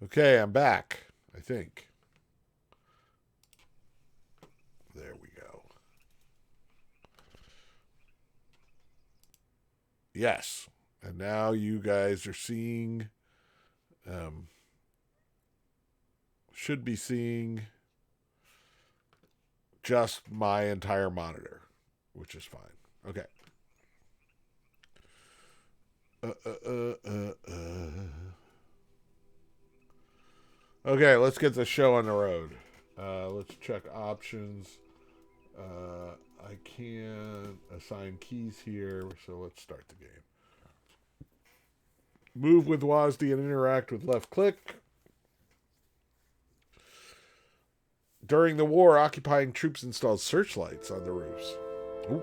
Okay, I'm back, I think. There we go. Yes. And now you guys are seeing, um, should be seeing just my entire monitor, which is fine. Okay. Uh, uh, Okay, let's get the show on the road. Let's check options. I can assign keys here, so let's start the game. Move with WASD and interact with left click. During the war, occupying troops installed searchlights on the roofs. Ooh,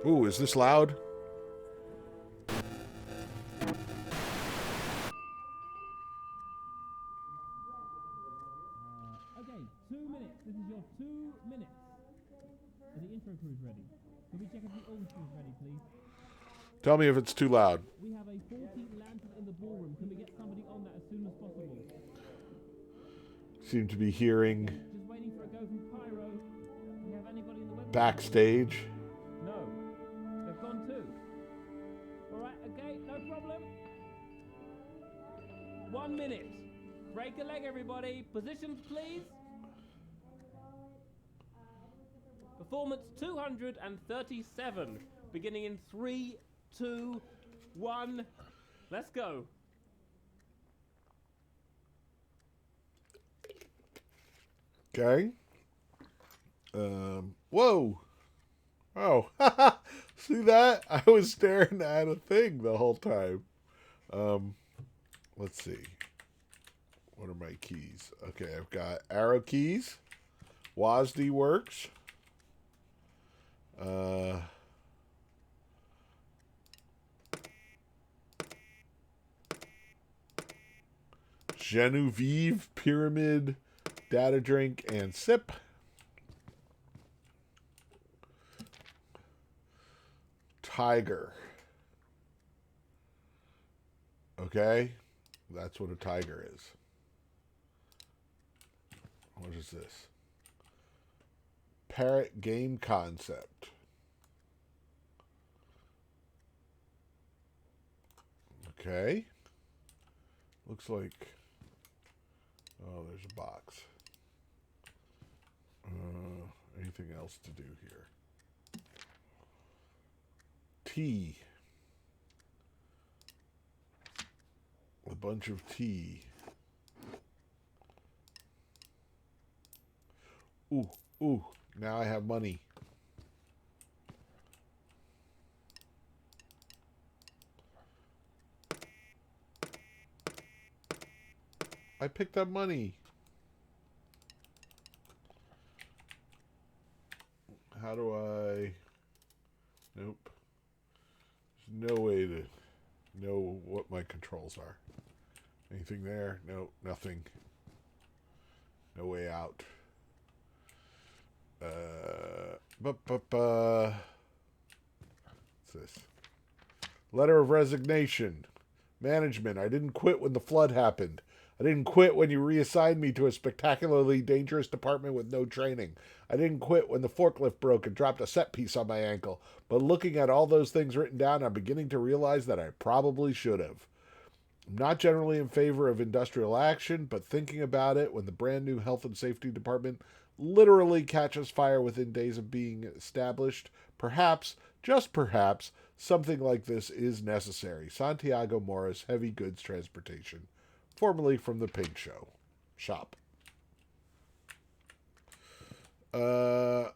Ooh, is this loud? Okay, 2 minutes. This is your 2 minutes. Are the intro crews ready? Can we check if the old crew's ready, please? Tell me if it's too loud. We have a 40 lantern in the ballroom. Can we get somebody on that as soon as possible? Seem to be hearing Just waiting for a go from Pyro. Do we have anybody in the web? backstage. No. They've gone too. Alright, okay, no problem. 1 minute. Break a leg, everybody. Positions, please. Performance 237. Beginning in 3, 2, 1. Let's go. Okay. Whoa. Oh, see that? I was staring at a thing the whole time. Let's see. What are my keys? Okay, I've got arrow keys. WASD works. Genevieve, pyramid, data drink, and sip. Tiger. Okay, that's what a tiger is. What is this? Parrot game concept. Okay. Looks like. Oh, there's a box. Anything else to do here? Tea. A bunch of tea. Ooh. Now I have money. I picked up money. How do I... Nope. There's no way to know what my controls are. Anything there? No, nothing. No way out. What's this? Letter of resignation. Management. I didn't quit when the flood happened. I didn't quit when you reassigned me to a spectacularly dangerous department with no training. I didn't quit when the forklift broke and dropped a set piece on my ankle. But looking at all those things written down, I'm beginning to realize that I probably should have. I'm not generally in favor of industrial action, but thinking about it, when the brand new health and safety department literally catches fire within days of being established, perhaps, just perhaps, something like this is necessary. Santiago Morris, Heavy Goods Transportation. Formerly from the Pink Show shop. I'm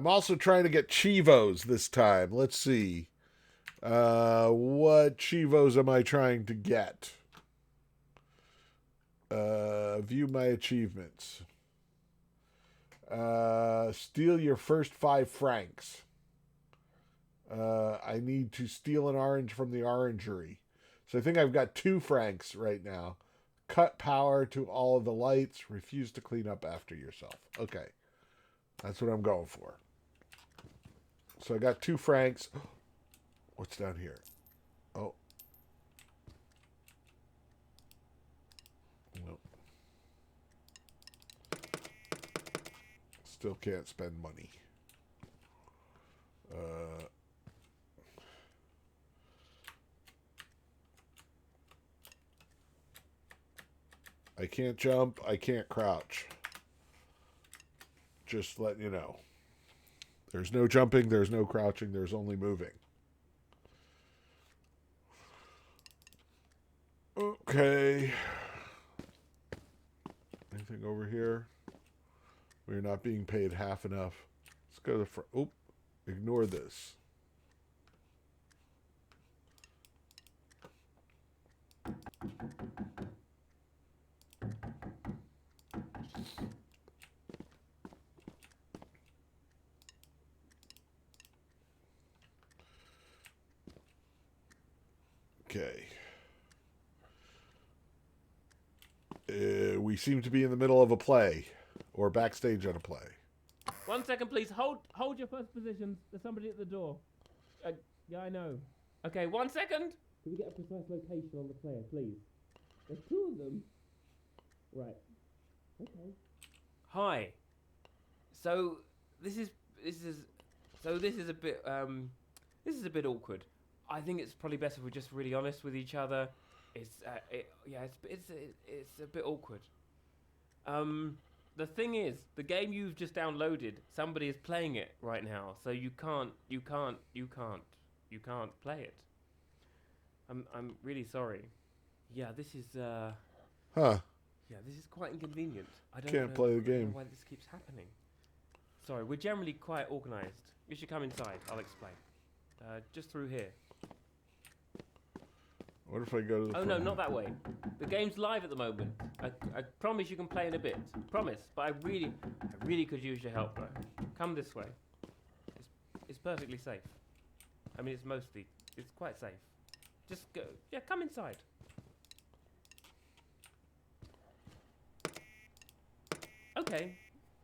also trying to get Chivos this time. Let's see. What Chivos am I trying to get? View my achievements. Steal your first 5 francs. I need to steal an orange from the orangery. So I think I've got 2 francs right now. Cut power to all of the lights. Refuse to clean up after yourself. Okay. That's what I'm going for. So I got 2 francs. What's down here? Oh. Well, Still can't spend money. I can't jump. I can't crouch. Just letting you know. There's no jumping. There's no crouching. There's only moving. Okay. Anything over here? We're not being paid half enough. Let's go to the front. Oop. Ignore this. Okay. We seem to be in the middle of a play, or backstage on a play. 1 second, please. Hold your first positions. There's somebody at the door. Yeah, I know. Okay, 1 second. Can we get a precise location on the player, please? There's two of them. Right. Okay. Hi. So this is a bit awkward. I think it's probably best if we're just really honest with each other. It's a bit awkward. The thing is, the game you've just downloaded, somebody is playing it right now, so you can't play it. I'm really sorry. Yeah, this is Huh. Yeah, this is quite inconvenient. I don't Can't know, play the I don't know game. why this keeps happening. Sorry, we're generally quite organised. You should come inside. I'll explain. Just through here. What if I go to the Oh front? no, not that way. The game's live at the moment. I promise you can play in a bit. Promise. But I really could use your help, bro. Come this way. It's perfectly safe. I mean, it's quite safe. Just go. Yeah, come inside. Okay.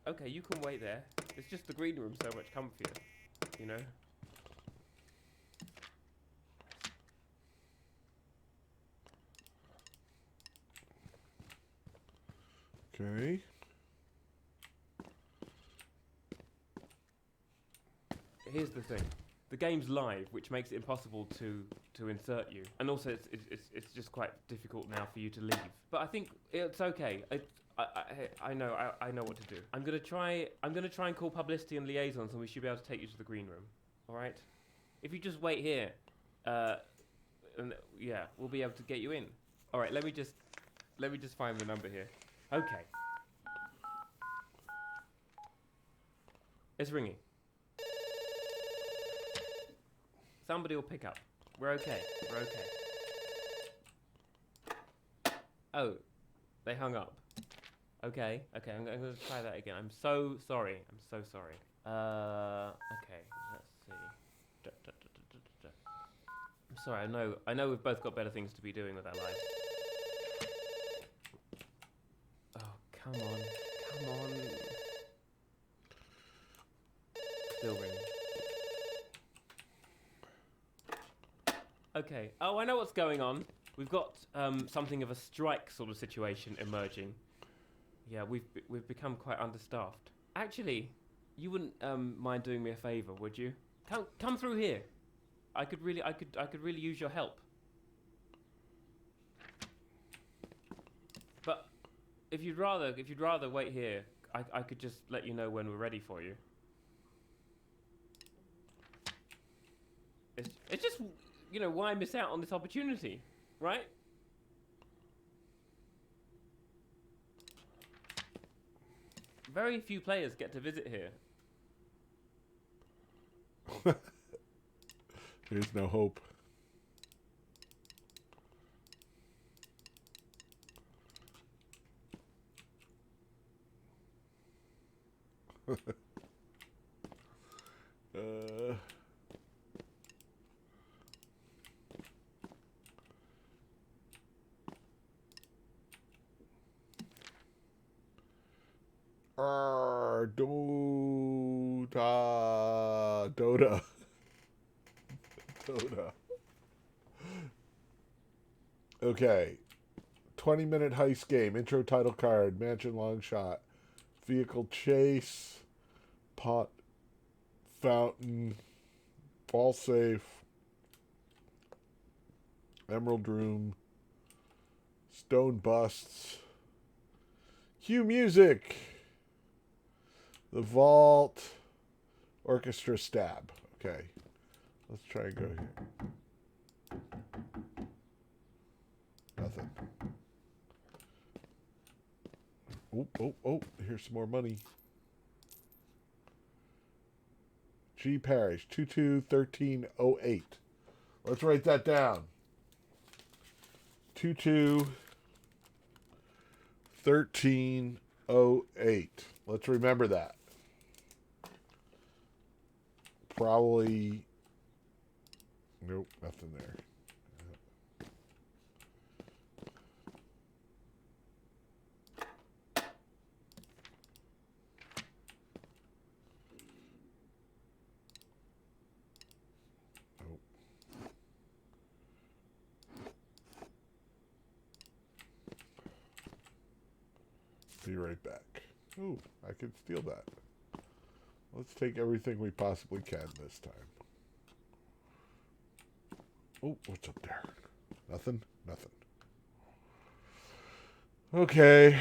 Okay, you can wait there. It's just the green room so much comfier, you know? Okay. Here's the thing. The game's live, which makes it impossible to insert you. And also it's just quite difficult now for you to leave. But I think it's okay. I know what to do. I'm gonna try and call publicity and liaisons, and we should be able to take you to the green room. All right? If you just wait here, and yeah, we'll be able to get you in. All right. Let me just find the number here. Okay. It's ringing. Somebody will pick up. We're okay. We're okay. Oh, they hung up. Okay, okay, I'm going to try that again. I'm so sorry. I'm so sorry. Okay, let's see. I'm sorry, I know we've both got better things to be doing with our lives. Oh, come on. Come on. Still ringing. Okay. Oh, I know what's going on. We've got something of a strike sort of situation emerging. Yeah, we've become quite understaffed. Actually, you wouldn't mind doing me a favour, would you? Come through here. I could really use your help. But if you'd rather wait here, I could just let you know when we're ready for you. It's just, you know, why miss out on this opportunity, right? Very few players get to visit here. There's no hope. Dota. Okay. 20-minute heist game. Intro title card. Mansion long shot. Vehicle chase. pot, fountain, fall safe, emerald room, stone busts, cue music, the vault, orchestra stab. Okay, let's try and go here. Nothing. Oh, here's some more money. G Parish, 221308. Let's write that down. 221308. Let's remember that. Probably. Nope, nothing there. Be right back. Ooh, I can steal that. Let's take everything we possibly can this time. Oh, what's up there? Nothing? Nothing. Okay.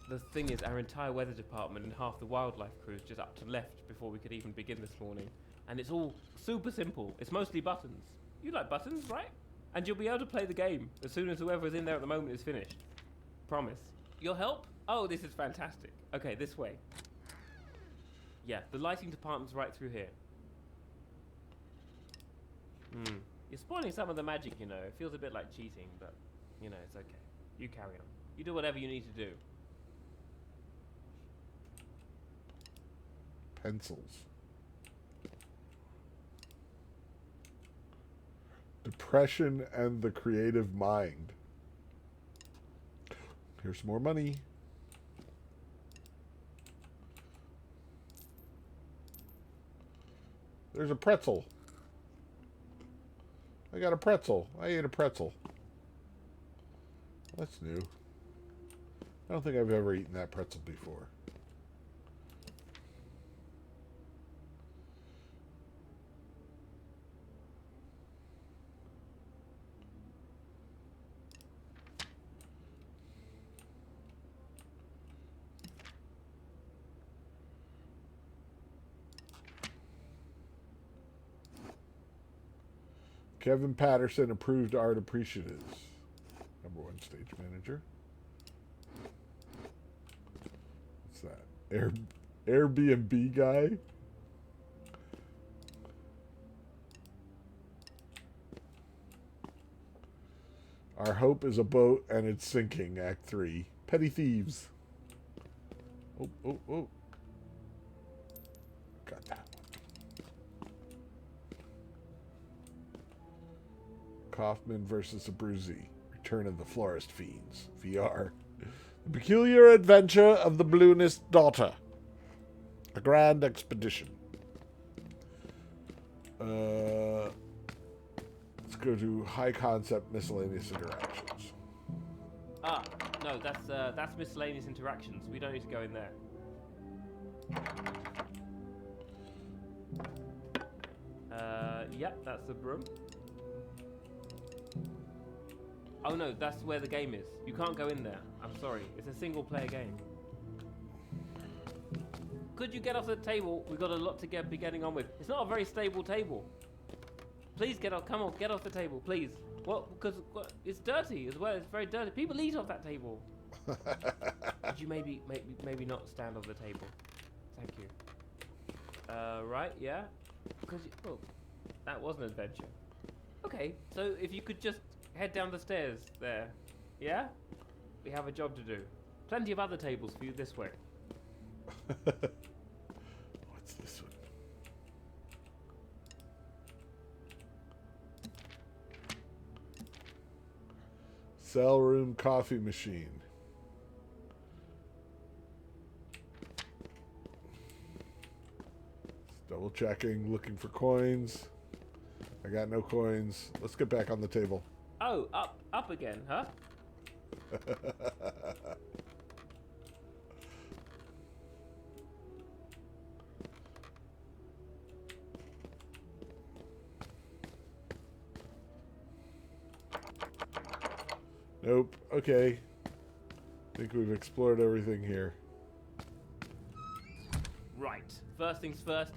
The thing is, our entire weather department and half the wildlife crew is just up to left before we could even begin this morning. And it's all super simple. It's mostly buttons. You like buttons, right? And you'll be able to play the game as soon as whoever's in there at the moment is finished. Promise. You'll help? Oh, this is fantastic. Okay, this way. Yeah, the lighting department's right through here. You're spoiling some of the magic, you know. It feels a bit like cheating, but, you know, it's okay. You carry on. You do whatever you need to do. Pencils. Depression and the creative mind. Here's more money. There's a pretzel. I got a pretzel. I ate a pretzel. That's new. I don't think I've ever eaten that pretzel before. Kevin Patterson, approved art appreciatives. #1 stage manager. What's that? Airbnb guy? Our hope is a boat and it's sinking. Act 3. Petty thieves. Oh. Got that one. Kaufman versus Abruzzi. Return of the Florist Fiends. VR. The Peculiar Adventure of the Balloonist Daughter. A Grand Expedition. Let's go to High Concept Miscellaneous Interactions. Ah, no, that's miscellaneous interactions. We don't need to go in there. Yep, that's the broom. Oh no, that's where the game is. You can't go in there. I'm sorry. It's a single player game. Could you get off the table? We've got a lot to be getting on with. It's not a very stable table. Please get off. Come on, get off the table, please. What? Because it's dirty as well. It's very dirty. People eat off that table. Could you maybe not stand off the table? Thank you. Right, yeah. Because that was an adventure. Okay, so if you could just head down the stairs there, yeah? We have a job to do. Plenty of other tables for you this way. What's this one? Cell room coffee machine. Double checking, looking for coins. I got no coins. Let's get back on the table. Oh, up again, huh? Nope. Okay. I think we've explored everything here. Right. First things first.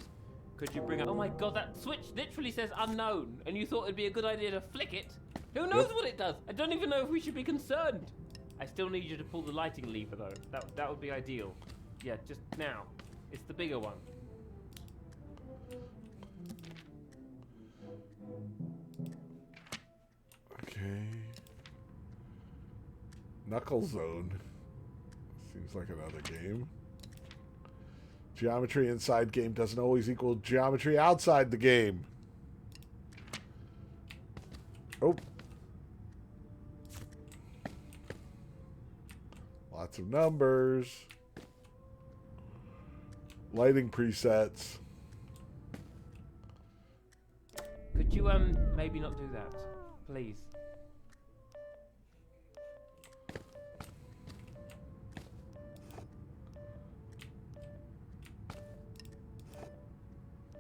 Could you bring up... Oh my god, that switch literally says unknown, and you thought it'd be a good idea to flick it? Who knows what it does? I don't even know if we should be concerned. I still need you to pull the lighting lever, though. That would be ideal. Yeah, just now. It's the bigger one. Okay. Knuckle Zone. Seems like another game. Geometry inside game doesn't always equal geometry outside the game. Oh. Lots of numbers. Lighting presets. Could you, maybe not do that? Please.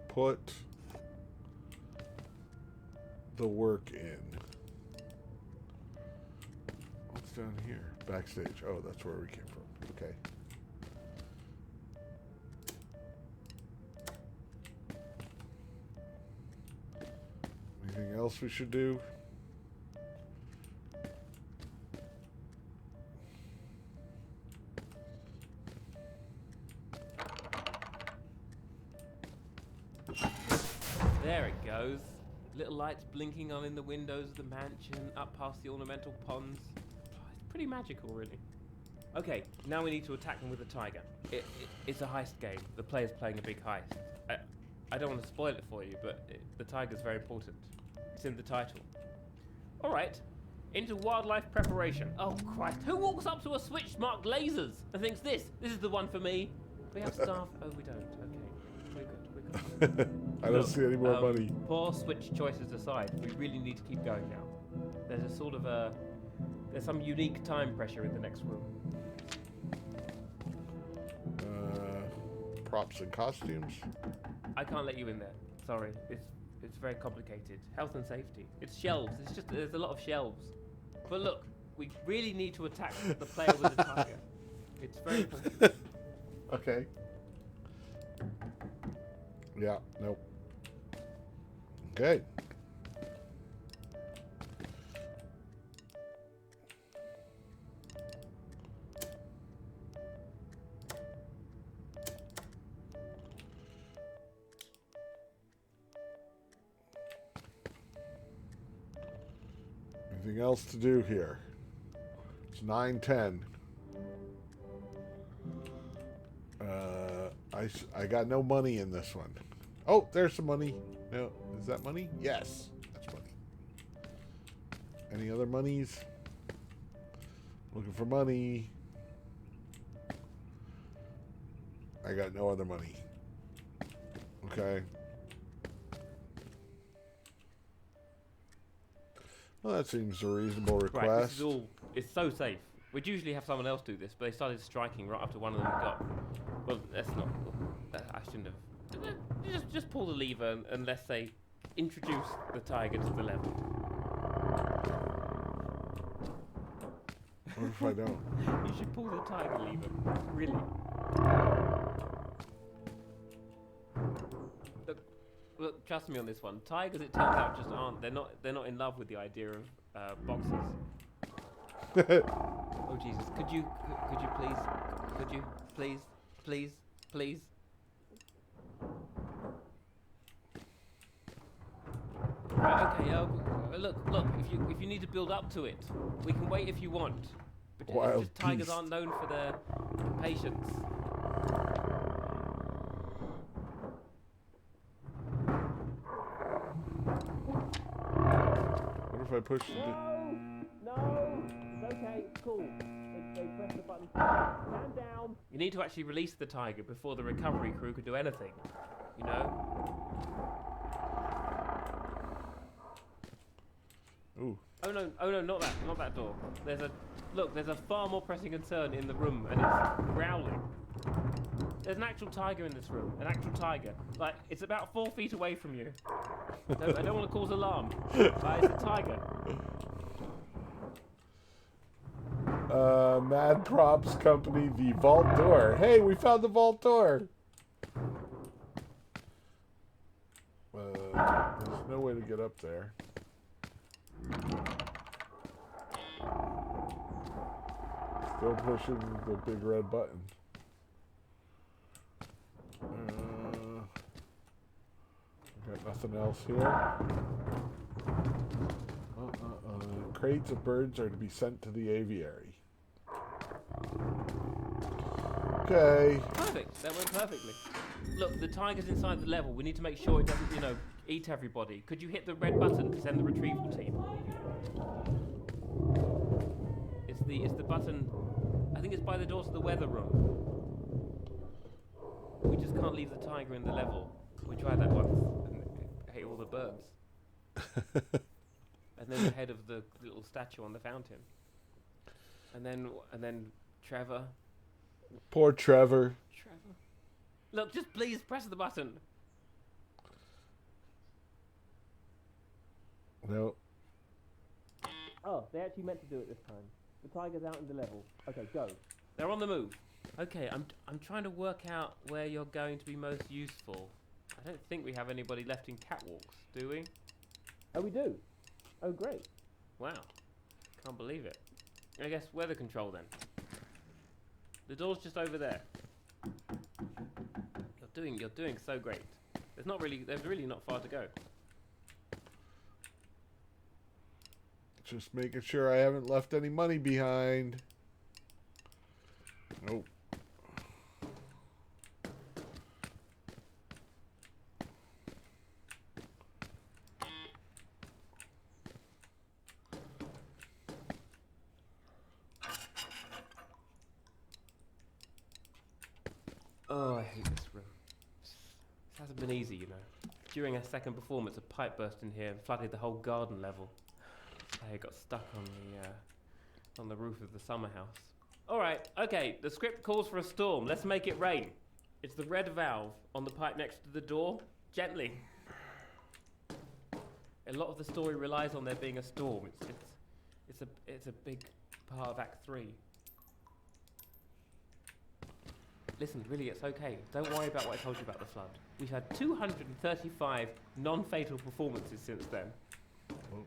Put the work in. What's down here? Backstage. Oh, that's where we came from. Okay. Anything else we should do? There it goes. Little lights blinking on in the windows of the mansion, up past the ornamental ponds. It's pretty magical, really. Okay, now we need to attack them with a tiger. It's a heist game. The player's playing a big heist. I don't want to spoil it for you, but the tiger's very important. It's in the title. Alright, into wildlife preparation. Oh Christ, who walks up to a switch marked lasers and thinks this is the one for me? We have staff. Oh, we don't. Okay, we're good. I don't see any more money. Poor switch choices aside, we really need to keep going now. There's a sort of there's some unique time pressure in the next room. Props and costumes. I can't let you in there. Sorry, it's very complicated. Health and safety. It's shelves. It's just there's a lot of shelves. But look, we really need to attack the player with the tiger. It's very important. Okay. Yeah. Nope. Okay. Anything else to do here? It's 9:10. I got no money in this one. Oh, there's some money. No, is that money? Yes, that's money. Any other monies? Looking for money. I got no other money. Okay. Well, that seems a reasonable request. Right, this is all. It's so safe. We'd usually have someone else do this, but they started striking right after one of them got. Well, that's not. I shouldn't have. Just pull the lever and let's say introduce the tiger to the level. What if I don't? You should pull the tiger lever. Really. Look, trust me on this one. Tigers, it turns out, just aren't. They're not in love with the idea of boxes. Oh Jesus! Could you please? Right, okay. Look. If you need to build up to it, we can wait if you want. But it's just tigers aren't known for their patience. What if I push No, it's okay, it's cool. They press the button. Stand down. You need to actually release the tiger before the recovery crew could do anything. You know? Ooh. Oh no, not that door. There's a Look, there's a far more pressing concern in the room, and it's growling. There's an actual tiger in this room. An actual tiger. Like, it's about 4 feet away from you. No, I don't want to cause alarm. But it's a tiger. Mad Props Company, the vault door. Hey, we found the vault door. There's no way to get up there. Still pushing the big red button. Got nothing else here. Crates of birds are to be sent to the aviary. Okay. Perfect. That went perfectly. Look, the tiger's inside the level. We need to make sure it doesn't, eat everybody. Could you hit the red button to send the retrieval team? It's the button. I think it's by the door to the weather room. We just can't leave the tiger in the level. We tried that once and it ate all the birds. And then the head of the little statue on the fountain. And then Trevor. Poor Trevor. Look, just please press the button. No. Oh, they actually meant to do it this time. The tiger's out in the level. Okay, go. They're on the move. Okay, I'm trying to work out where you're going to be most useful. I don't think we have anybody left in catwalks, do we? Oh, we do. Oh, great. Wow. Can't believe it. I guess weather control then. The door's just over there. You're doing so great. There's really not far to go. Just making sure I haven't left any money behind. Nope. Oh, I hate this room. This hasn't been easy, During our second performance, a pipe burst in here and flooded the whole garden level. I got stuck on the roof of the summer house. All right, okay. The script calls for a storm. Let's make it rain. It's the red valve on the pipe next to the door. Gently. A lot of the story relies on there being a storm. It's a big part of Act 3. Listen, really, it's okay. Don't worry about what I told you about the flood. We've had 235 non-fatal performances since then. Well,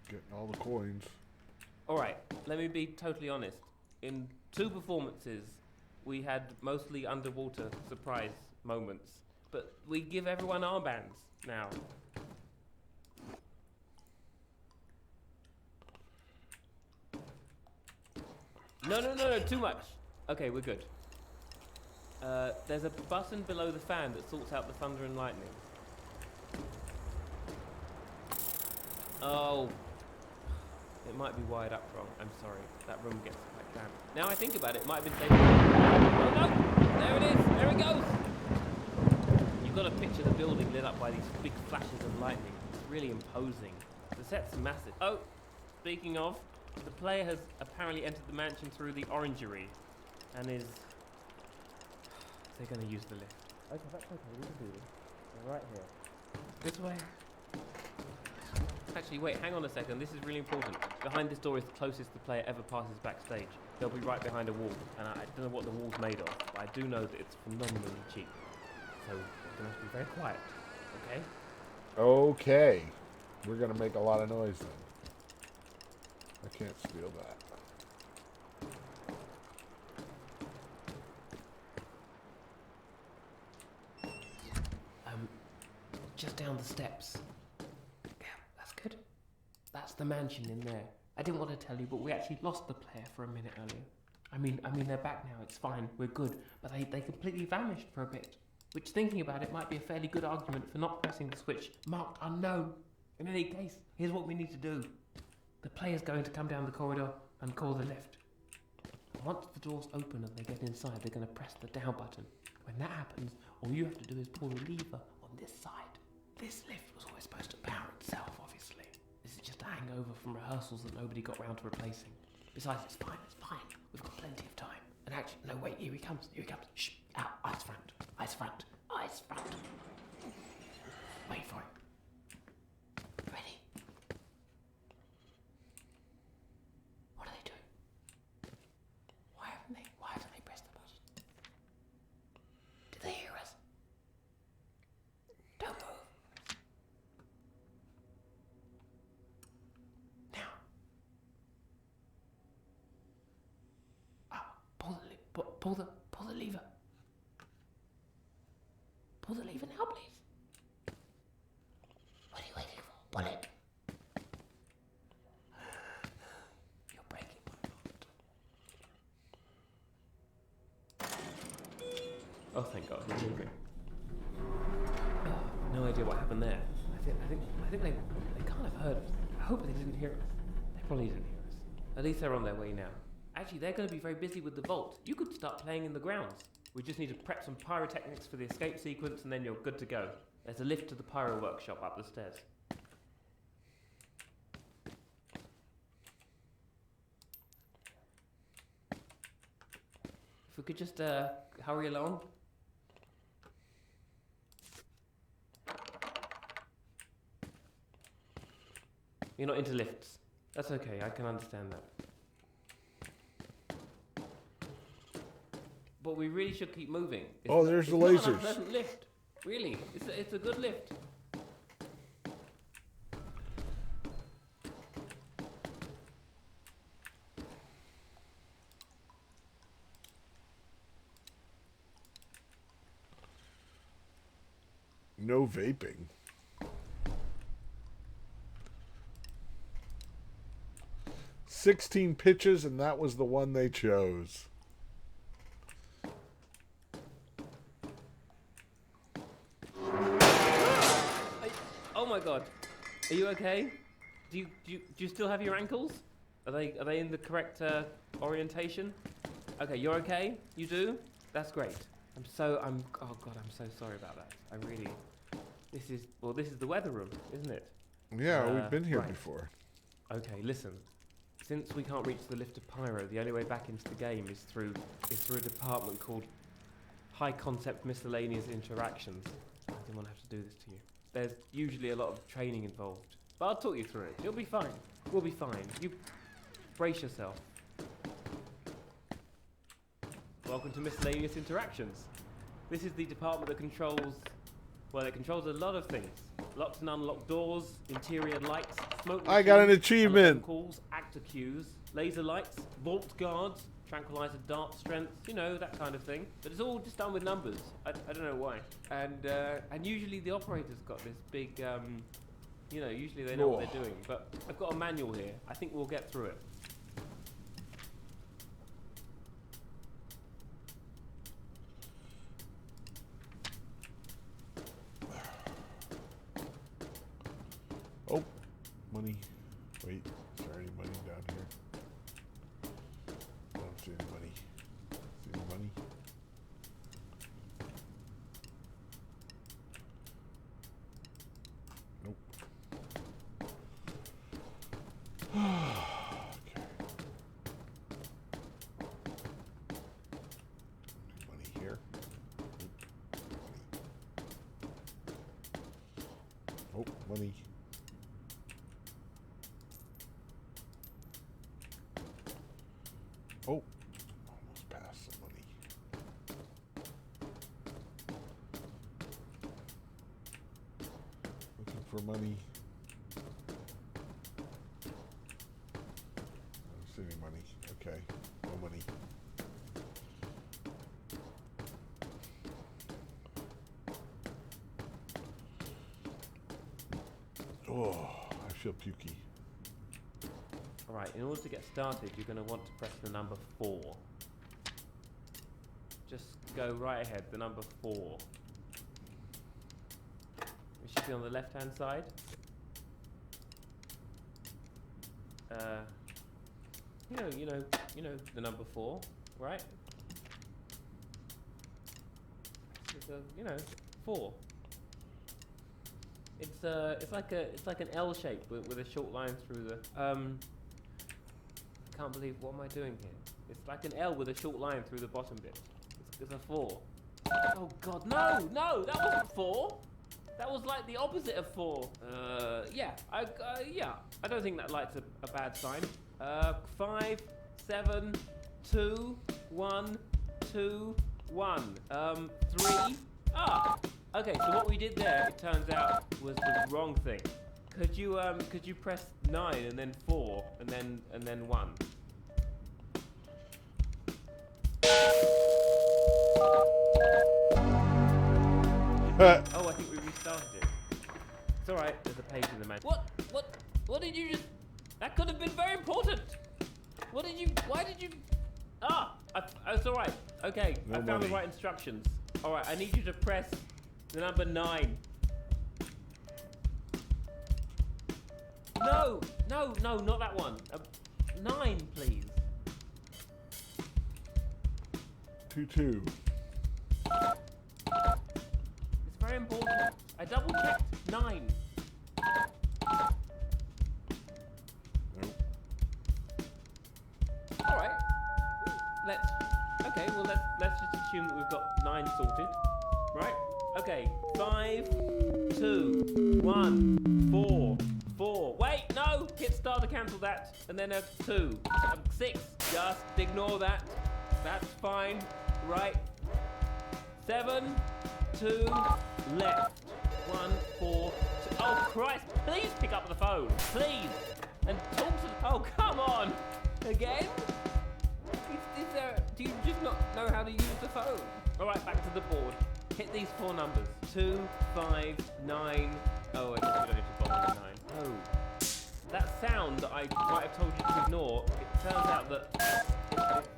getting all the coins. All right, let me be totally honest. In 2 performances, we had mostly underwater surprise moments, but we give everyone armbands now. No, too much. Okay, we're good. There's a button below the fan that sorts out the thunder and lightning. Oh. It might be wired up wrong. I'm sorry. That room gets quite damp. Now I think about it, it might have been safe. Oh no! There it is! There it goes! You've got to picture the building lit up by these big flashes of lightning. It's really imposing. The set's massive. Oh, speaking of, the player has apparently entered the mansion through the orangery and is... They're going to use the lift. Okay, that's okay. We can do this. They're right here. This way. Actually, wait, hang on a second. This is really important. Behind this door is the closest the player ever passes backstage. They'll be right behind a wall, and I don't know what the wall's made of, but I do know that it's phenomenally cheap. So we're going to have to be very quiet, okay? Okay. We're going to make a lot of noise then. I can't steal that. Just down the steps. Yeah, that's good. That's the mansion in there. I didn't want to tell you, but we actually lost the player for a minute earlier. I mean, they're back now. It's fine. We're good. But they completely vanished for a bit. Which, thinking about it, might be a fairly good argument for not pressing the switch marked unknown. In any case, here's what we need to do. The player's going to come down the corridor and call the lift. Once the doors open and they get inside, they're going to press the down button. When that happens, all you have to do is pull the lever on this side. This lift was always supposed to power itself, obviously. This is just a hangover from rehearsals that nobody got round to replacing. Besides, it's fine. We've got plenty of time. And actually, no, wait, here he comes. Shh, out, eyes front. Wait for it. Ready? What are they doing? Why haven't they pressed the button? Did they hear us? Don't move. Now. Pull the lever. Pull the lever now, please. What are you waiting for? Pull it. You're breaking my heart. Oh, thank God, he's moving. Oh, no idea what happened there. I think they can't have heard us. I hope they didn't hear us. They probably didn't hear us. At least they're on their way now. Actually, they're going to be very busy with the vault. You could start playing in the grounds. We just need to prep some pyrotechnics for the escape sequence, and then you're good to go. There's a lift to the pyro workshop up the stairs. If we could just hurry along. You're not into lifts. That's okay, I can understand that. But we really should keep moving. There's the lasers. It's not an unpleasant lift. Really, it's a good lift. No vaping. "16 pitches, and that was the one they chose." Oh my God, are you okay? Do you still have your ankles? Are they in the correct orientation? Okay, you're okay. You do? That's great. Oh God, I'm so sorry about that. This is the weather room, isn't it? Yeah, we've been here right. before. Okay, listen. Since we can't reach the lift of Pyro, the only way back into the game is through a department called High Concept Miscellaneous Interactions. I didn't want to have to do this to you. There's usually a lot of training involved, but I'll talk you through it. You'll be fine. We'll be fine. You brace yourself. Welcome to Miscellaneous Interactions. This is the department that controls a lot of things. Locked and unlocked doors, interior lights, smoke I got an machines, achievement. telephone calls, actor cues, laser lights, vault guards, tranquilizer dart strength, that kind of thing. But it's all just done with numbers. I don't know why. And usually the operator's got this big, usually they know what they're doing. But I've got a manual here. I think we'll get through it. Oh, money. Wait, is there any money down here? I don't see any money. See any money? Nope. Okay. Money here. Nope. Money. Oh, money. Oh, almost passed the money. Looking for money. I don't see any money. Okay, no money. Oh, I feel pukey. Alright, in order to get started, you're going to want to press the number 4. Just go right ahead, the number 4. It should be on the left-hand side. You know the number 4, right? It's 4. It's like an L shape with a short line through the I can't believe, what am I doing here? It's like an L with a short line through the bottom bit. It's a 4. Oh god, no, that wasn't 4. That was like the opposite of 4. Yeah, I don't think that light's a bad sign. 5, 7, 2, 1, 2, 1. 3. Ah, okay. So what we did there, it turns out, was the wrong thing. Could you press 9 and then 4 and then 1? Oh, I think we restarted it. It's alright, there's a page in the manual. What did you just... That could have been very important! Why did you... Ah! It's alright. Okay, No I found money. the right instructions. Alright, I need you to press the number 9. No, not that one. 9, please. 2-2. It's very important. I double checked 9. Nope. Alright. Let's just assume that we've got 9 sorted. Right? Okay. 5, 2, 1, 4, 4. Wait, no! Hit start to cancel that. And then a 2. 6. Just ignore that. That's fine. Right. 7, 2, left. 1, 4, 2. Oh Christ! Please pick up the phone, please, and talk to. Oh come on! Again? Is there? Do you just not know how to use the phone? All right, back to the board. Hit these 4 numbers. 2, 5, 9. Oh, I guess we don't need to bother with 9. Oh, that sound that I might have told you to ignore. It turns out that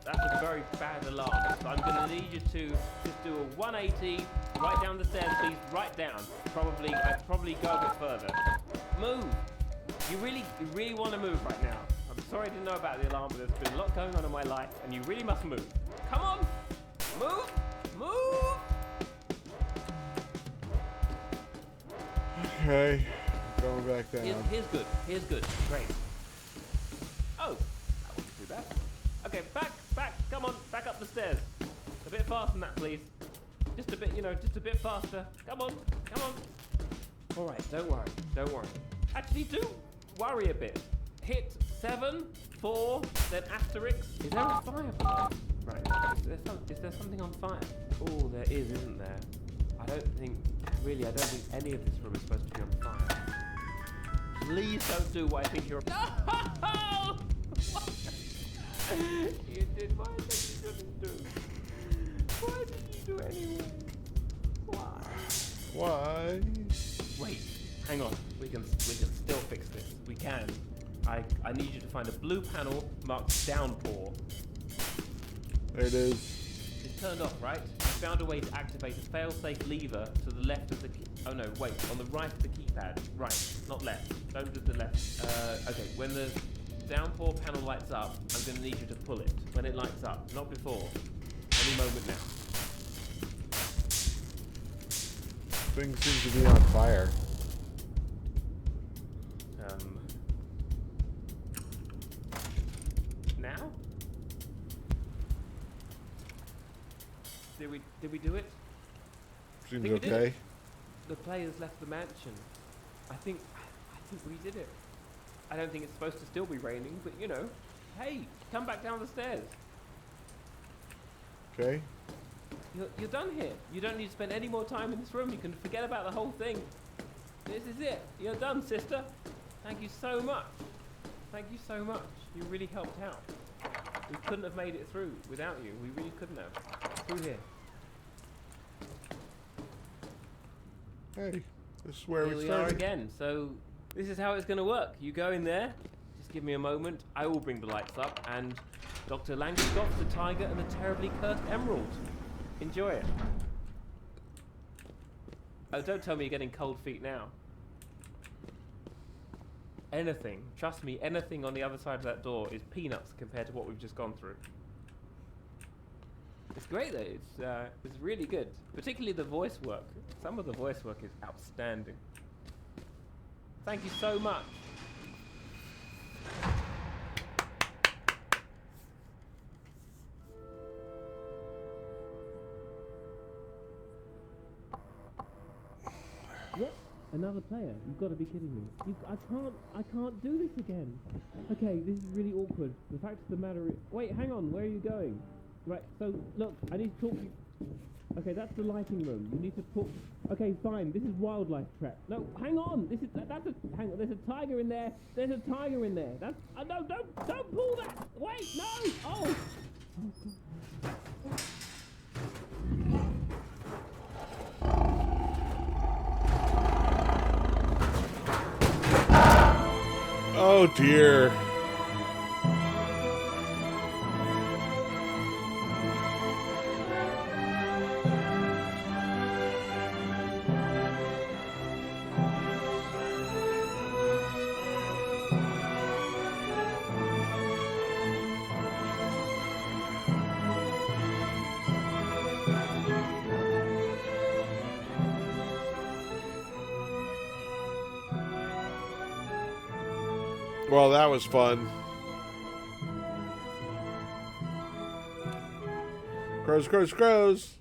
that's a very bad alarm. So I'm going to need you to just do a 180, right down the stairs, please, right down. I'd probably go a bit further. Move. You really want to move right now. I'm sorry I didn't know about the alarm, but there's been a lot going on in my life, and you really must move. Come on, move, move. Okay. Going back down. Here's good, great. Oh, that wasn't too bad. Okay, back, come on, back up the stairs. A bit faster than that, please. Just a bit, just a bit faster. Come on. All right, don't worry. Actually, do worry a bit. Hit 7, 4, then asterisk. Is there a fire below? Right, is there something on fire? Oh, there is, isn't there? I don't think any of this room is supposed to be on fire. Please don't do what I think you're... No! You did what I said you shouldn't do. Why did you do it anyway? Why? Wait, hang on. We can still fix this. We can. I need you to find a blue panel marked downpour. There it is. It's turned off, right? You found a way to activate a fail-safe lever to the left of the key. Oh no, wait, on the right of the keypad. Right, not left. Don't do the left. Okay, when the downpour panel lights up, I'm going to need you to pull it. When it lights up, not before. Any moment now. Things seem to be on fire. Now? Did we do it? Seems Think we did okay. it. The players left the mansion. I think we did it. I don't think it's supposed to still be raining, but hey, come back down the stairs. Okay. You're done here. You don't need to spend any more time in this room. You can forget about the whole thing. This is it. You're done, sister. Thank you so much. Thank you so much. You really helped out. We couldn't have made it through without you. We really couldn't have. Through here. Hey, this is where Here we we are started. again. So this is how it's going to work. You go in there. Just give me a moment. I will bring the lights up. And Dr. Langeskov, the tiger, and the terribly cursed emerald. Enjoy it. Oh, don't tell me you're getting cold feet now. Anything, trust me, anything on the other side of that door is peanuts compared to what we've just gone through. It's great though, it's really good. Particularly the voice work. Some of the voice work is outstanding. Thank you so much. What? Another player? You've got to be kidding me. I can't do this again. Okay, this is really awkward. The fact of the matter is... Wait, hang on, where are you going? Right, so, look, I need to talk to you... Okay, that's the lighting room. You need to talk... Okay, fine, this is wildlife trap. No, hang on! That's a... Hang on, there's a tiger in there! There's a tiger in there! That's... no, don't pull that! Wait, no! Oh! Oh dear. Well, that was fun. Crows, crows, crows.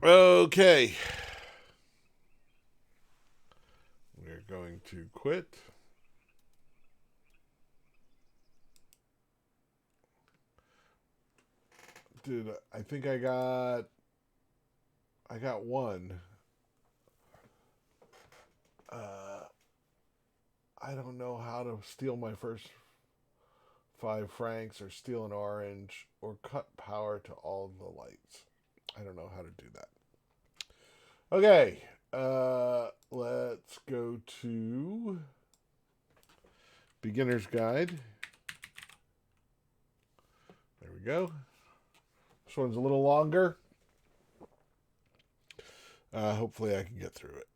Okay. We're going to quit. Dude, I think I got one. I don't know how to steal my first 5 francs or steal an orange or cut power to all the lights. I don't know how to do that. Okay, let's go to Beginner's Guide. There we go. This one's a little longer. Hopefully I can get through it.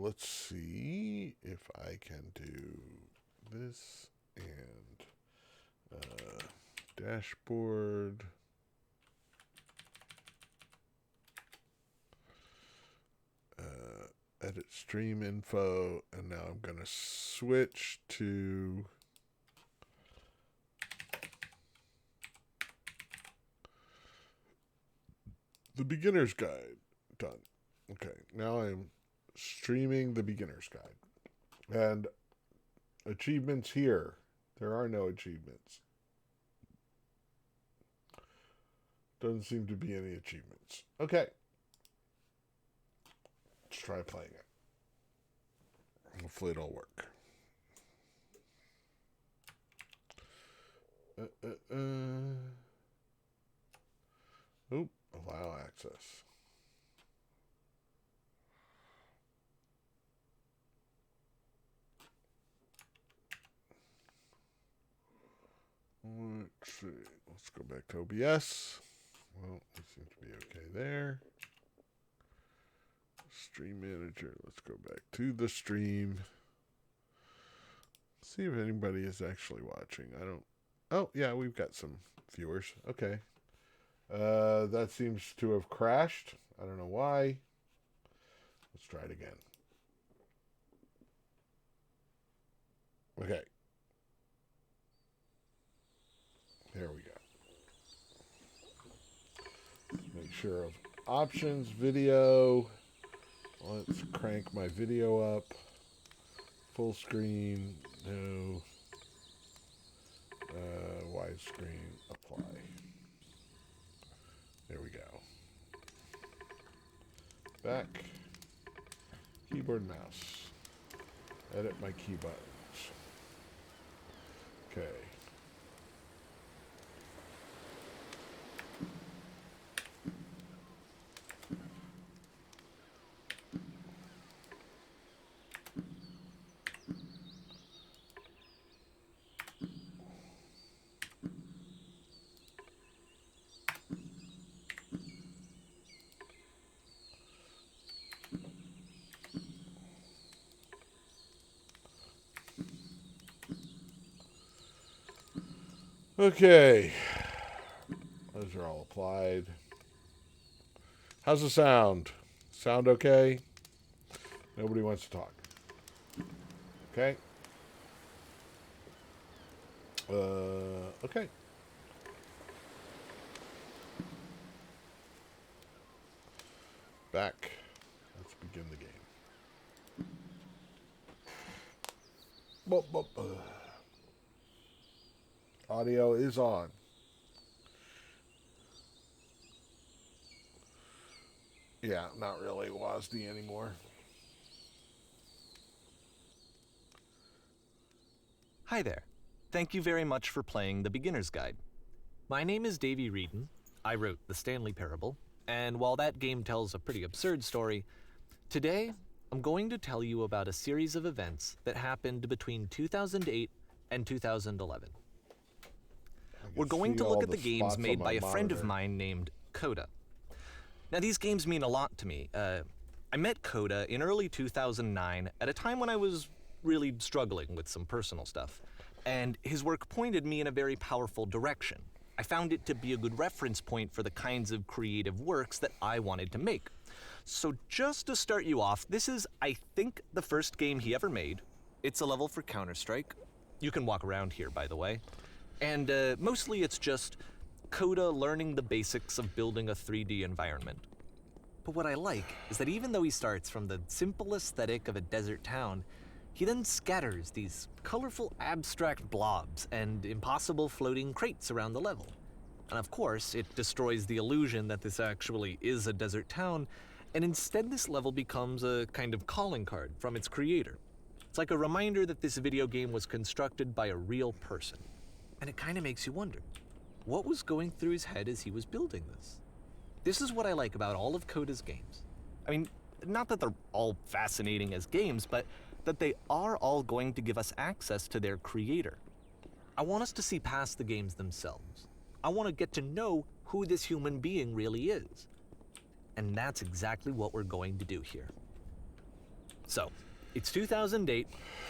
Let's see if I can do this and dashboard. Edit stream info, and now I'm going to switch to the beginner's guide. Done. Okay, now I'm streaming the beginner's guide. And achievements here. There are no achievements. Doesn't seem to be any achievements. Okay. Let's try playing it. Hopefully it'll work. Oop, allow access. Let's see. Let's go back to OBS. Well, it seems to be okay there. Stream manager. Let's go back to the stream. See if anybody is actually watching. I don't. Oh, yeah, we've got some viewers. Okay. That seems to have crashed. I don't know why. Let's try it again. Okay. There we go. Make sure of options, video. Let's crank my video up. Full screen, no. Widescreen, apply. There we go. Back. Keyboard and mouse. Edit my key buttons. Okay. Okay. Those are all applied. How's the sound? Sound okay? Nobody wants to talk. Okay. Okay. Back. Let's begin the game. Boop, boop. Audio is on. Yeah, not really WASD anymore. Hi there. Thank you very much for playing The Beginner's Guide. My name is Davey Reedon. I wrote The Stanley Parable, and while that game tells a pretty absurd story, today I'm going to tell you about a series of events that happened between 2008 and 2011. We're going to look at the games made by a friend of mine named Coda. Now, these games mean a lot to me. I met Coda in early 2009 at a time when I was really struggling with some personal stuff, and his work pointed me in a very powerful direction. I found it to be a good reference point for the kinds of creative works that I wanted to make. So just to start you off, this is, I think, the first game he ever made. It's a level for Counter-Strike. You can walk around here, by the way. And mostly it's just Coda learning the basics of building a 3D environment. But what I like is that even though he starts from the simple aesthetic of a desert town, he then scatters these colorful abstract blobs and impossible floating crates around the level. And of course, it destroys the illusion that this actually is a desert town, and instead this level becomes a kind of calling card from its creator. It's like a reminder that this video game was constructed by a real person. And it kind of makes you wonder, what was going through his head as he was building this? This is what I like about all of Coda's games. I mean, not that they're all fascinating as games, but that they are all going to give us access to their creator. I want us to see past the games themselves. I want to get to know who this human being really is. And that's exactly what we're going to do here. So, it's 2008,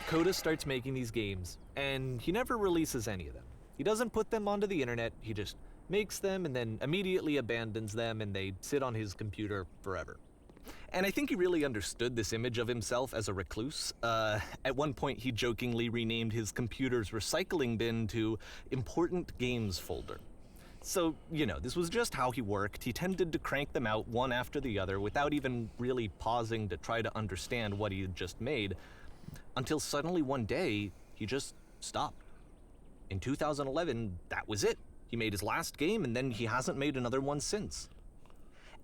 Coda starts making these games, and he never releases any of them. He doesn't put them onto the internet, he just makes them and then immediately abandons them, and they sit on his computer forever. And I think he really understood this image of himself as a recluse. At one point, he jokingly renamed his computer's recycling bin to Important Games Folder. So, you know, this was just how he worked. He tended to crank them out one after the other without even really pausing to try to understand what he had just made, until suddenly one day, he just stopped. In 2011, that was it. He made his last game, and then he hasn't made another one since.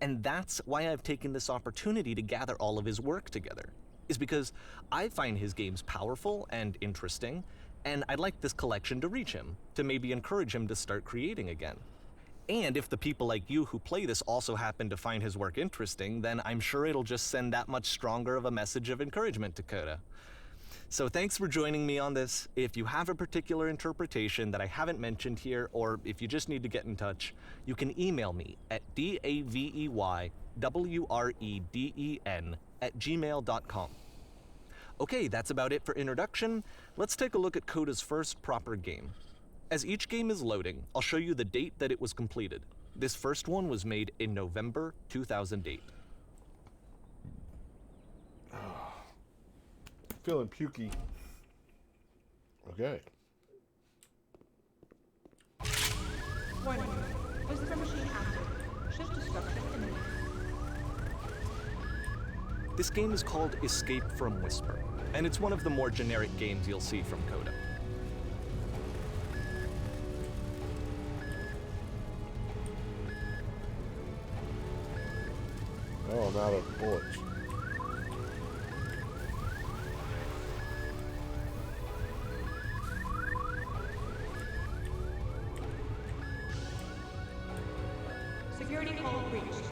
And that's why I've taken this opportunity to gather all of his work together, is because I find his games powerful and interesting, and I'd like this collection to reach him, to maybe encourage him to start creating again. And if the people like you who play this also happen to find his work interesting, then I'm sure it'll just send that much stronger of a message of encouragement to Coda. So thanks for joining me on this. If you have a particular interpretation that I haven't mentioned here, or if you just need to get in touch, you can email me at daveywreden@gmail.com. Okay, that's about it for introduction. Let's take a look at Coda's first proper game. As each game is loading, I'll show you the date that it was completed. This first one was made in November 2008. Feeling pukey. Okay. Warning. Whisper machine active. Shift destruction imminent. This game is called Escape from Whisper, and it's one of the more generic games you'll see from Coda. Oh, I'm out of bullets. Security call reached.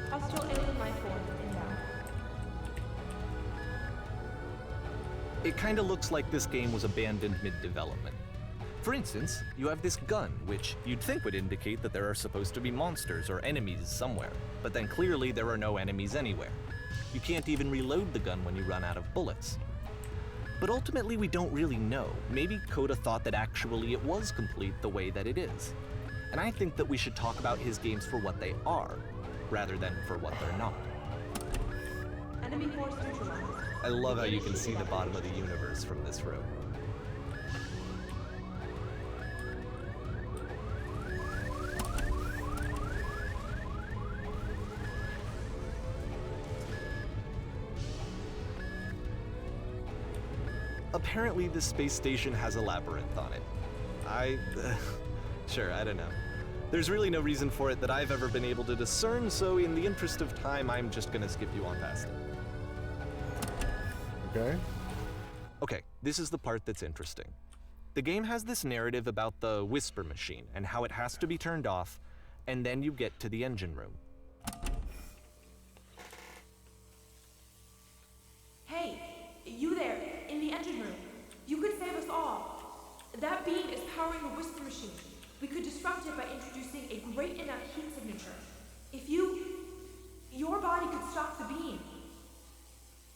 Hostile alien life form inbound. It kinda looks like this game was abandoned mid-development. For instance, you have this gun, which you'd think would indicate that there are supposed to be monsters or enemies somewhere, but then clearly there are no enemies anywhere. You can't even reload the gun when you run out of bullets. But ultimately we don't really know. Maybe Coda thought that actually it was complete the way that it is. And I think that we should talk about his games for what they are, rather than for what they're not. Enemy force neutralized. I love how you can see the bottom of the universe from this room. Apparently, this space station has a labyrinth on it. Sure, I don't know. There's really no reason for it that I've ever been able to discern, so in the interest of time, I'm just gonna skip you on past it. Okay. Okay, this is the part that's interesting. The game has this narrative about the whisper machine and how it has to be turned off, and then you get to the engine room. Hey, you there, in the engine room. You could save us all. That beam is powering the whisper machine. We could disrupt it by introducing a great enough heat signature. If your body could stop the beam.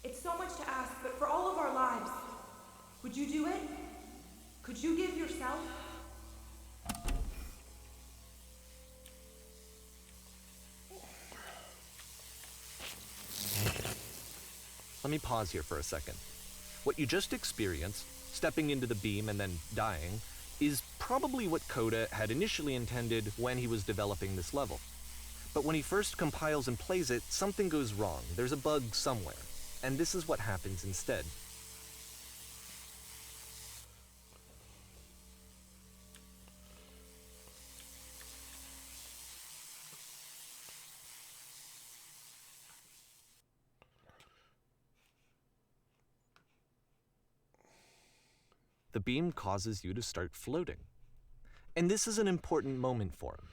It's so much to ask, but for all of our lives, would you do it? Could you give yourself? Let me pause here for a second. What you just experienced, stepping into the beam and then dying, is probably what Coda had initially intended when he was developing this level. But when he first compiles and plays it, something goes wrong. There's a bug somewhere. And this is what happens instead. The beam causes you to start floating. And this is an important moment for him.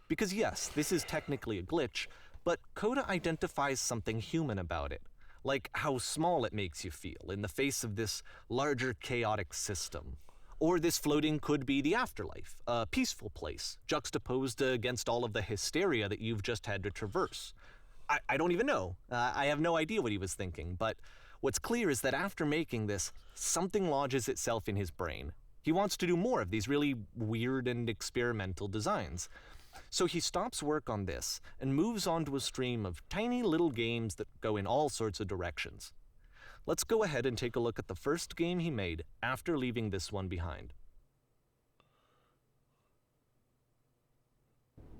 Because yes, this is technically a glitch, but Coda identifies something human about it, like how small it makes you feel in the face of this larger chaotic system. Or this floating could be the afterlife, a peaceful place, juxtaposed against all of the hysteria that you've just had to traverse. I don't even know. I have no idea what he was thinking, but what's clear is that after making this, something lodges itself in his brain. He wants to do more of these really weird and experimental designs. So he stops work on this and moves on to a stream of tiny little games that go in all sorts of directions. Let's go ahead and take a look at the first game he made after leaving this one behind.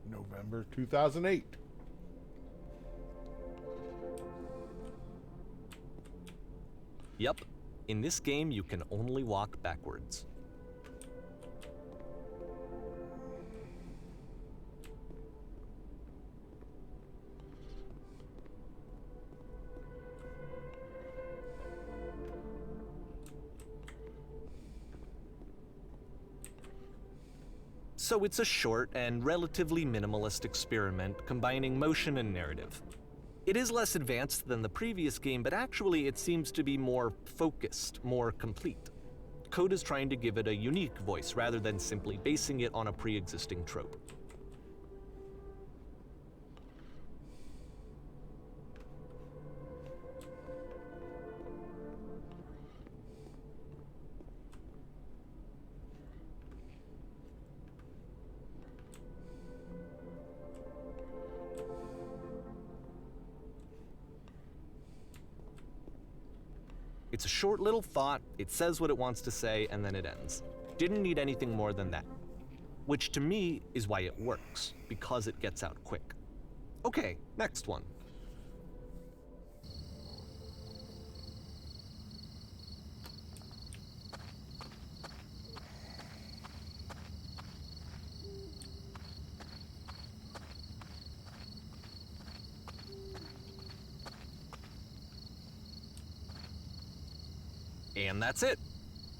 November 2008. Yep, in this game you can only walk backwards. So it's a short and relatively minimalist experiment combining motion and narrative. It is less advanced than the previous game, but actually it seems to be more focused, more complete. Coda's trying to give it a unique voice rather than simply basing it on a pre-existing trope. It's a short little thought, it says what it wants to say, and then it ends. Didn't need anything more than that. Which to me is why it works, because it gets out quick. Okay, next one. And that's it.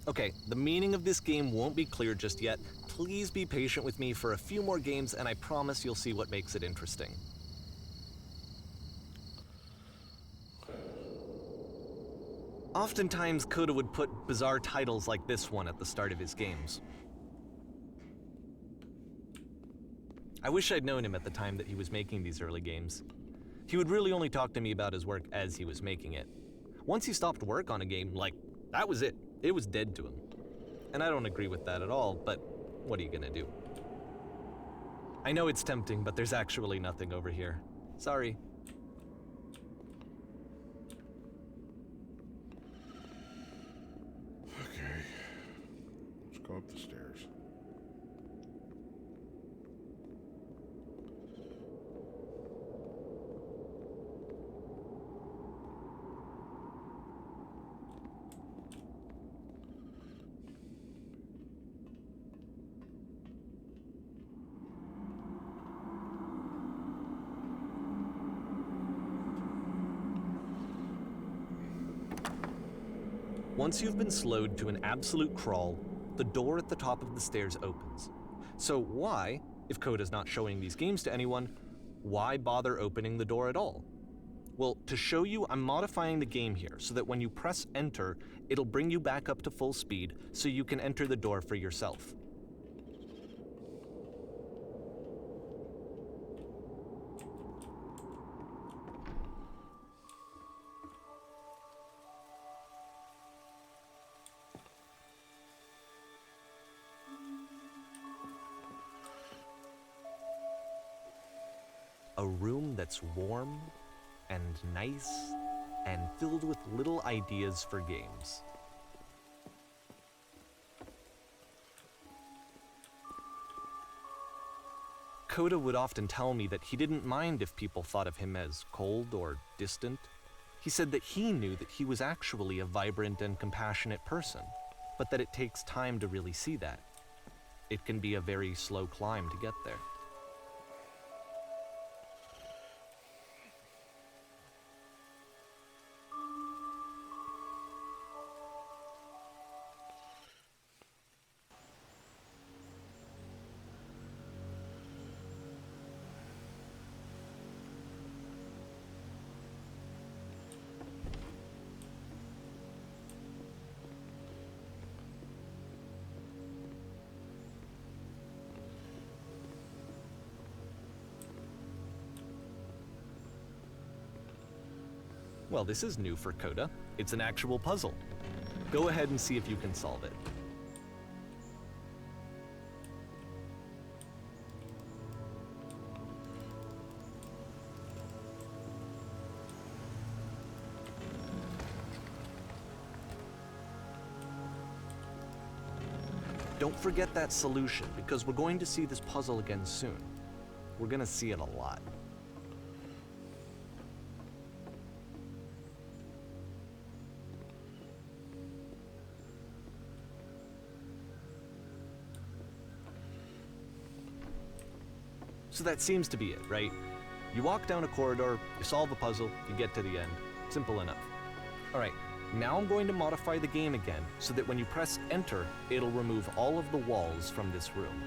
Okay, the meaning of this game won't be clear just yet. Please be patient with me for a few more games, and I promise you'll see what makes it interesting. Oftentimes, Coda would put bizarre titles like this one at the start of his games. I wish I'd known him at the time that he was making these early games. He would really only talk to me about his work as he was making it. Once he stopped work on a game, that was it. It was dead to him. And I don't agree with that at all, but what are you gonna do? I know it's tempting, but there's actually nothing over here. Sorry. Okay. Let's go up the stairs. Once you've been slowed to an absolute crawl, the door at the top of the stairs opens. So why, if Coda's not showing these games to anyone, why bother opening the door at all? Well, to show you, I'm modifying the game here so that when you press enter, it'll bring you back up to full speed so you can enter the door for yourself. A room that's warm and nice and filled with little ideas for games. Coda would often tell me that he didn't mind if people thought of him as cold or distant. He said that he knew that he was actually a vibrant and compassionate person, but that it takes time to really see that. It can be a very slow climb to get there. Well, this is new for Coda. It's an actual puzzle. Go ahead and see if you can solve it. Don't forget that solution, because we're going to see this puzzle again soon. We're going to see it a lot. So that seems to be it, right? You walk down a corridor, you solve a puzzle, you get to the end. Simple enough. All right, now I'm going to modify the game again so that when you press enter, it'll remove all of the walls from this room.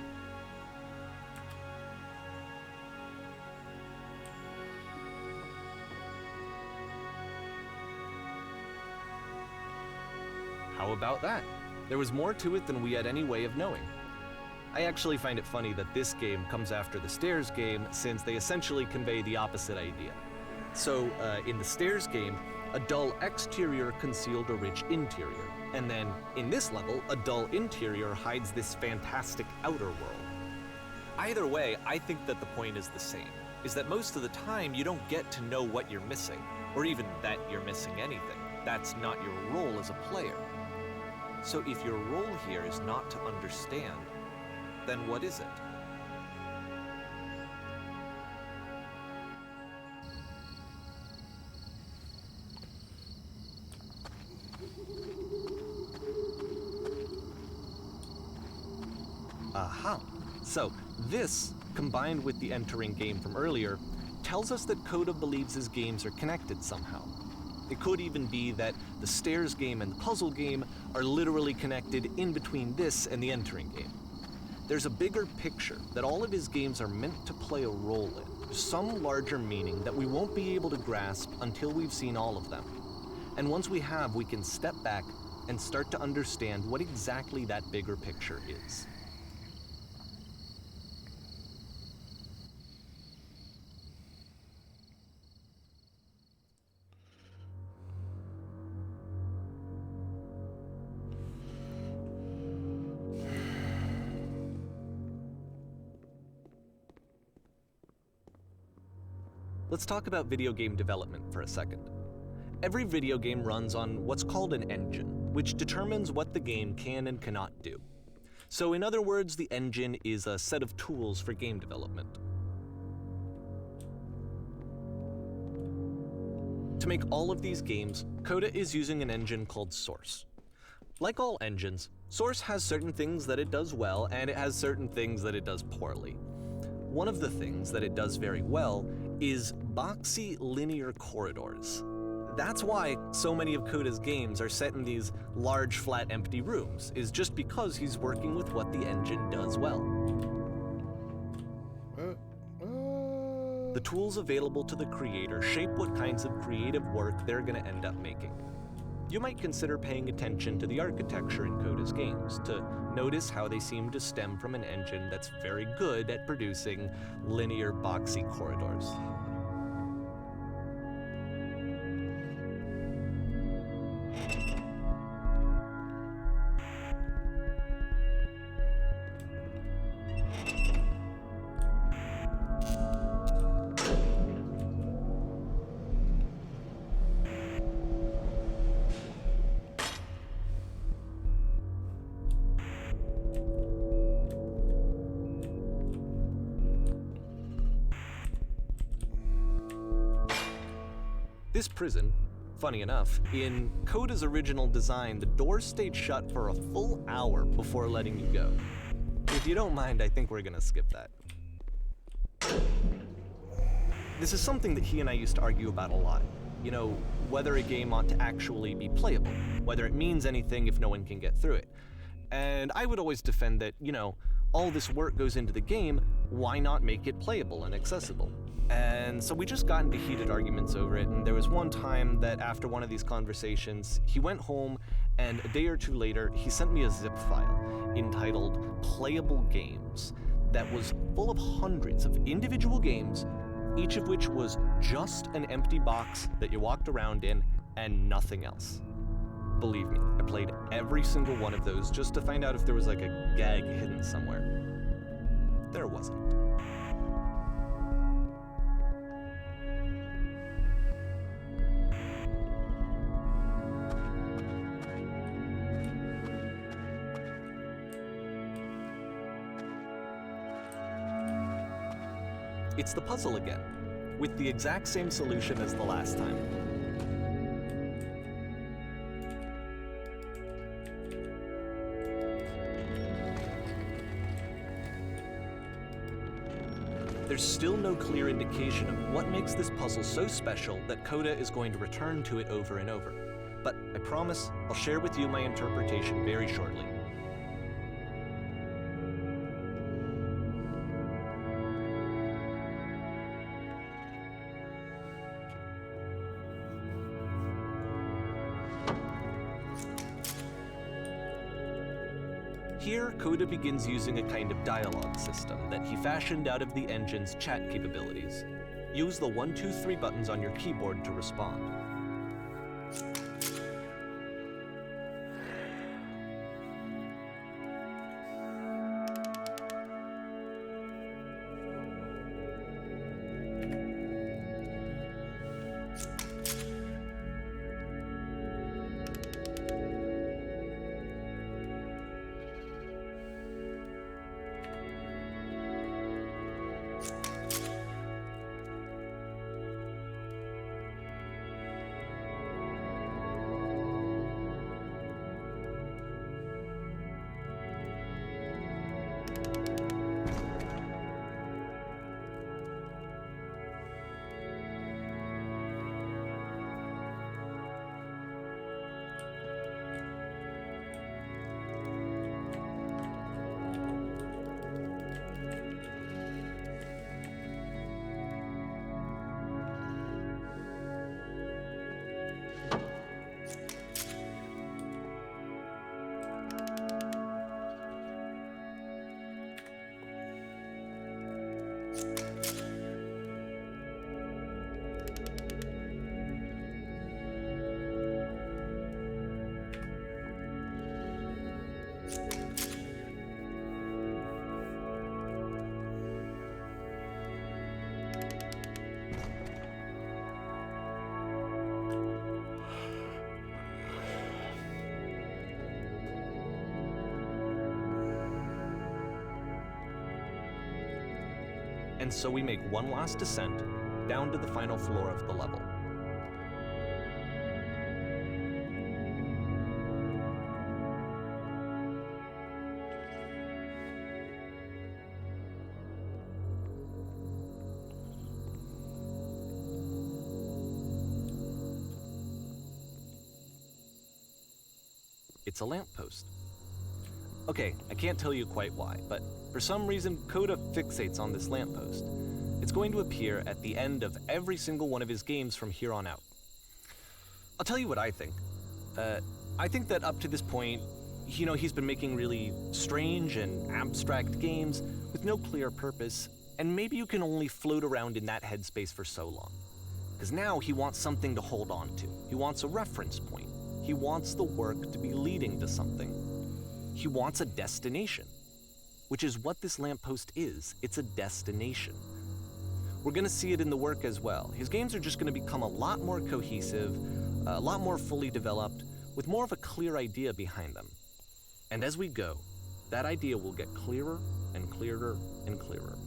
How about that? There was more to it than we had any way of knowing. I actually find it funny that this game comes after the Stairs game, since they essentially convey the opposite idea. So, in the Stairs game, a dull exterior concealed a rich interior. And then, in this level, a dull interior hides this fantastic outer world. Either way, I think that the point is the same, is that most of the time you don't get to know what you're missing, or even that you're missing anything. That's not your role as a player. So if your role here is not to understand, then what is it? Aha! So this, combined with the entering game from earlier, tells us that Coda believes his games are connected somehow. It could even be that the Stairs game and the puzzle game are literally connected in between this and the entering game. There's a bigger picture that all of his games are meant to play a role in, some larger meaning that we won't be able to grasp until we've seen all of them. And once we have, we can step back and start to understand what exactly that bigger picture is. Let's talk about video game development for a second. Every video game runs on what's called an engine, which determines what the game can and cannot do. So in other words, the engine is a set of tools for game development. To make all of these games, Coda is using an engine called Source. Like all engines, Source has certain things that it does well, and it has certain things that it does poorly. One of the things that it does very well is boxy linear corridors. That's why so many of Coda's games are set in these large, flat, empty rooms, is just because he's working with what the engine does well. The tools available to the creator shape what kinds of creative work they're going to end up making. You might consider paying attention to the architecture in Coda's games to notice how they seem to stem from an engine that's very good at producing linear, boxy corridors. This prison, funny enough, in Coda's original design, the doors stayed shut for a full hour before letting you go. If you don't mind, I think we're gonna skip that. This is something that he and I used to argue about a lot. You know, whether a game ought to actually be playable, whether it means anything if no one can get through it. And I would always defend that, you know, all this work goes into the game, why not make it playable and accessible? And so we just got into heated arguments over it, and there was one time that after one of these conversations, he went home, and a day or two later, he sent me a zip file entitled Playable Games that was full of hundreds of individual games, each of which was just an empty box that you walked around in and nothing else. Believe me, I played every single one of those just to find out if there was like a gag hidden somewhere. There wasn't. It's the puzzle again, with the exact same solution as the last time. There's still no clear indication of what makes this puzzle so special that Coda is going to return to it over and over. But I promise I'll share with you my interpretation very shortly. Here, Coda begins using a kind of dialogue system that he fashioned out of the engine's chat capabilities. Use the 1, 2, 3 buttons on your keyboard to respond. And so we make one last descent down to the final floor of the level. it's a lamppost. Okay, I can't tell you quite why, but for some reason, Coda fixates on this lamppost. It's going to appear at the end of every single one of his games from here on out. I'll tell you what I think. I think that up to this point, he's been making really strange and abstract games with no clear purpose, and maybe you can only float around in that headspace for so long. Because now he wants something to hold on to. He wants a reference point. He wants the work to be leading to something. He wants a destination, which is what this lamppost is. It's a destination. We're going to see it in the work as well. His games are just going to become a lot more cohesive, a lot more fully developed, with more of a clear idea behind them. And as we go, that idea will get clearer and clearer and clearer.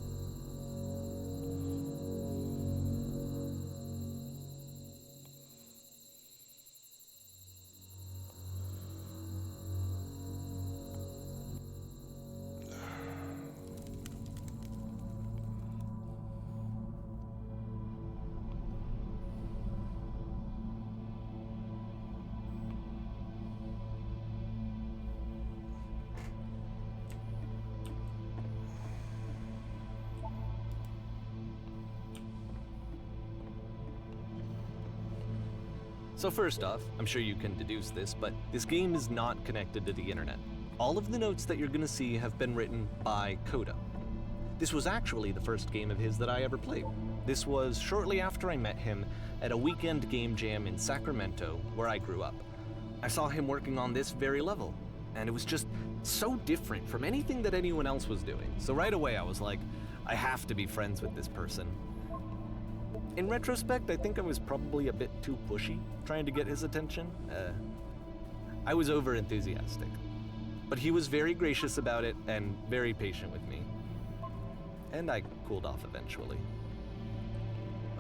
So first off, I'm sure you can deduce this, but this game is not connected to the internet. All of the notes that you're gonna see have been written by Coda. This was actually the first game of his that I ever played. This was shortly after I met him at a weekend game jam in Sacramento, where I grew up. I saw him working on this very level, and it was just so different from anything that anyone else was doing. So right away I was like, I have to be friends with this person. In retrospect, I think I was probably a bit too pushy, trying to get his attention. I was over-enthusiastic. But he was very gracious about it and very patient with me. And I cooled off eventually.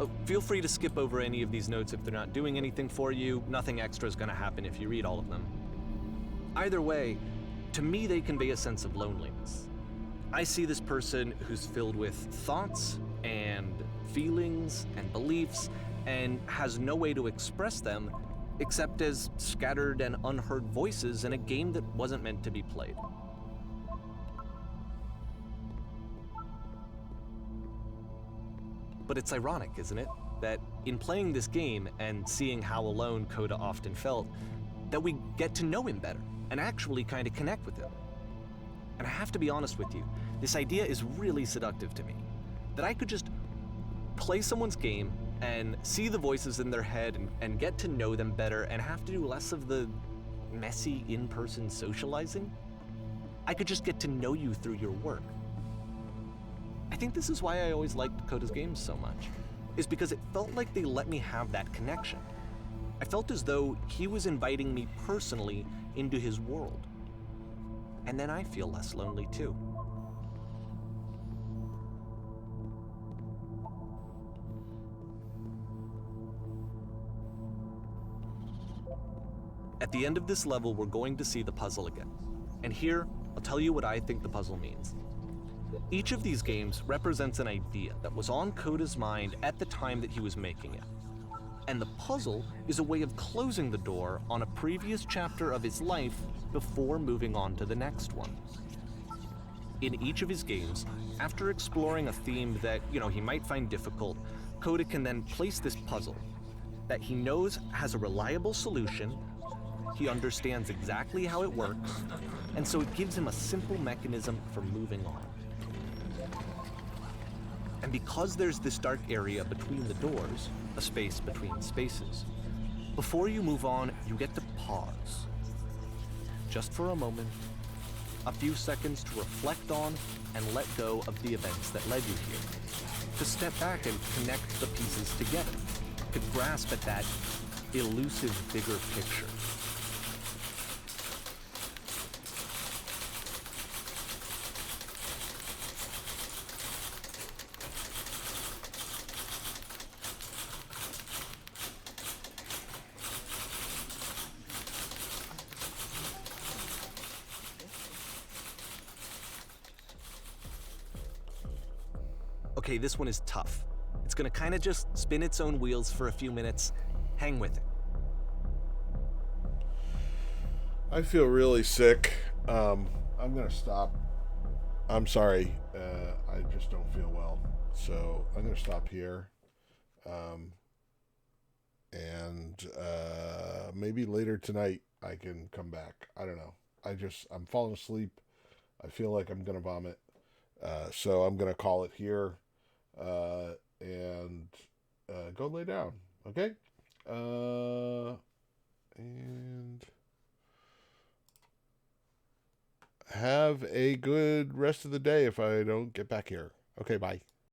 Oh, feel free to skip over any of these notes if they're not doing anything for you. Nothing extra is gonna happen if you read all of them. Either way, to me they convey a sense of loneliness. I see this person who's filled with thoughts and feelings and beliefs and has no way to express them except as scattered and unheard voices in a game that wasn't meant to be played. But it's ironic, isn't it, that in playing this game and seeing how alone Coda often felt, that we get to know him better and actually kind of connect with him. And I have to be honest with you, this idea is really seductive to me, that I could just play someone's game and see the voices in their head and get to know them better and have to do less of the messy in-person socializing. I could just get to know you through your work. I think this is why I always liked Coda's games so much, is because it felt like they let me have that connection. I felt as though he was inviting me personally into his world. And then I feel less lonely too. At the end of this level, we're going to see the puzzle again. And here, I'll tell you what I think the puzzle means. Each of these games represents an idea that was on Coda's mind at the time that he was making it. And the puzzle is a way of closing the door on a previous chapter of his life before moving on to the next one. In each of his games, after exploring a theme that, he might find difficult, Coda can then place this puzzle that he knows has a reliable solution. He understands exactly how it works, and so it gives him a simple mechanism for moving on. And because there's this dark area between the doors, a space between spaces, before you move on, you get to pause. Just for a moment, a few seconds to reflect on and let go of the events that led you here. To step back and connect the pieces together. To grasp at that elusive bigger picture. Okay, this one is tough. It's gonna kind of just spin its own wheels for a few minutes. Hang with it. I feel really sick. I'm gonna stop. I'm sorry. I just don't feel well, so I'm gonna stop here. Um, and maybe later tonight I can come back. I don't know. I'm falling asleep. I feel like I'm gonna vomit. So I'm gonna call it here, and go lay down. Okay. And have a good rest of the day if I don't get back here. Okay, bye.